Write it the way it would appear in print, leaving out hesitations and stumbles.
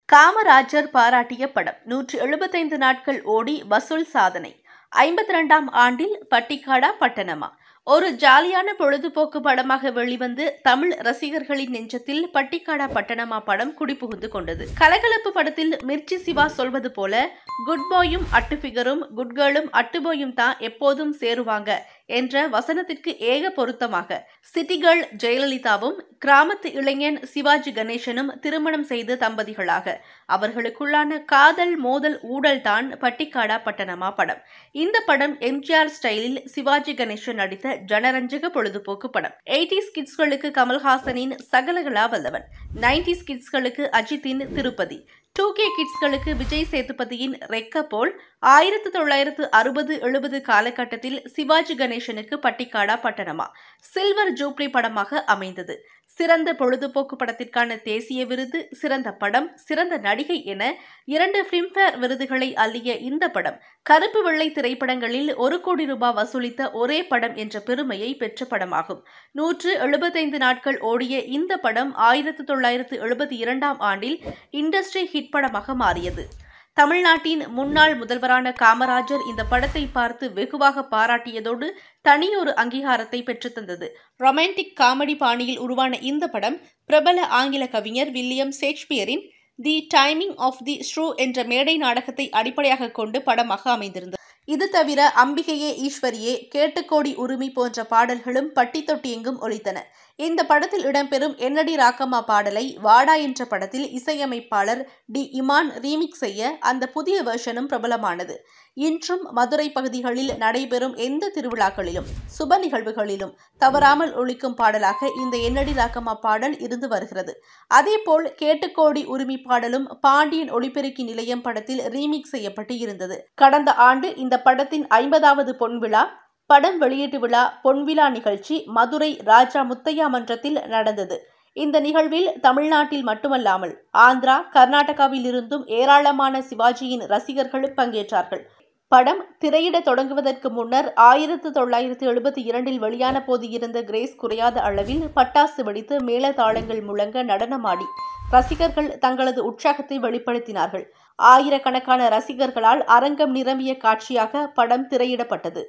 காமராஜர் பாராட்டிய படம் 175 நாட்கள் ஓடி வசூல் சாதனை. 52ஆம் ஆண்டில் பட்டிக்காடா பட்டணமா? ஒரு ஜாலியான பொழுதுபோக்கு படமாக வெளிவந்து தமிழ் ரசிகர்களின் நெஞ்சத்தில் பட்டிக்காடா பட்டணமா படம் குடிபுகுந்து கொண்டது. கலகலப்பு படத்தில் மிர்ச்சி சிவா சொல்வது போல, குட் பாயும் அட்டு ஃபிகரும் குட் கேர்ளும் அட்டு பாயும் தான் எப்போதும் சேருவாங்க என்ற வசனத்திற்கு ஏக பொருத்தமாக சிட்டி கேர்ள் ஜெயலலிதாவும் கிராமத்து இளைஞன் சிவாஜி கணேசனும் திருமணம் செய்த தம்பதிகளாக அவர்களுக்குள்ளான காதல் மோதல் ஊடல் தான் பட்டிக்காடா பட்டணமா படம். இந்த படம் எம்ஜிஆர் ஸ்டைலில் சிவாஜி கணேசன் நடித்த ஜனரஞ்சக பொழுதுபோக்கு படம். 80s கிட்ஸ்களுக்கு கமல்ஹாசனின் சகலகலா வல்லவன், 90s கிட்ஸ்களுக்கு அஜித்தின் திருப்பதி, 2K கிட்ஸ்களுக்கு விஜய் சேதுபதியின் ரெக்க போல் 1960-70 காலகட்டத்தில் சிவாஜி கணேசனுக்கு பட்டிக்காடா பட்டணமா சில்வர் ஜூப்ளி படமாக அமைந்தது. சிறந்த பொழுதுபோக்கு படத்திற்கான தேசிய விருது, சிறந்த படம், சிறந்த நடிகை என 2 பிலிம்பேர் விருதுகளை அள்ளிய இந்த படம் கருப்பு வெள்ளை திரைப்படங்களில் 1 கோடி ரூபாய் வசூலித்த ஒரே படம் என்ற பெருமையை பெற்ற படமாகும். 175 நாட்கள் ஓடிய இந்த படம் 1972ஆம் ஆண்டில் இண்டஸ்ட்ரி ஹிட் படமாக மாறியது. தமிழ்நாட்டின் முன்னாள் முதல்வரான காமராஜர் இந்த படத்தை பார்த்து வெகுவாக பாராட்டியதோடு தனியொரு அங்கீகாரத்தை பெற்றுத்தந்தது. ரொமான்டிக் காமெடி பாணியில் உருவான இந்த படம் பிரபல ஆங்கில கவிஞர் வில்லியம் ஷேக்ஸ்பியரின் the taming of the shrew என்ற மேடை நாடகத்தை அடிப்படையாக கொண்டு படமாக அமைந்திருந்தது. இது தவிர அம்பிகையே ஈஸ்வரியே, கேட்டுக்கோடி உரிமை போன்ற பாடல்களும் பட்டி தொட்டி எங்கும் ஒலித்தன. இந்த படத்தில் இடம்பெறும் என்னடி ராக்கம்மா பாடலை வாடா என்ற படத்தில் இசையமைப்பாளர் டி இமான் ரீமிக்ஸ் செய்ய அந்த புதிய வெர்ஷனும் பிரபலமானது. இன்றும் மதுரை பகுதிகளில் நடைபெறும் எந்த திருவிழாக்களிலும் சுப நிகழ்வுகளிலும் தவறாமல் ஒலிக்கும் பாடலாக இந்த என்னடி ராக்கம்மா பாடல் இருந்து வருகிறது. அதேபோல் கேட்டுக்கோடி உரிமை பாடலும் பாண்டியன் ஒளிபெருக்கி நிலையம் படத்தில் ரீமிக்ஸ் செய்யப்பட்டு இருந்தது. கடந்த ஆண்டு இந்த படத்தின் 50வது பொன்விழா, படம் வெளியீட்டு விழா, பொன்விழா நிகழ்ச்சி மதுரை ராஜா முத்தையா மன்றத்தில் நடந்தது. இந்த நிகழ்வில் தமிழ்நாட்டில் மட்டுமல்லாமல் ஆந்திரா, கர்நாடகாவில் இருந்தும் ஏராளமான சிவாஜியின் ரசிகர்களும் பங்கேற்றார்கள். படம் திரையிட தொடங்குவதற்கு முன்னர் 1972இல் வெளியான போது இருந்த கிரேஸ் குறையாத அளவில் பட்டாசு வெடித்து மேளதாளங்கள் முழங்க நடனமாடி ரசிகர்கள் தங்களது உற்சாகத்தை வெளிப்படுத்தினார்கள். ஆயிரக்கணக்கான ரசிகர்களால் அரங்கம் நிரம்பிய காட்சியாக படம் திரையிடப்பட்டது.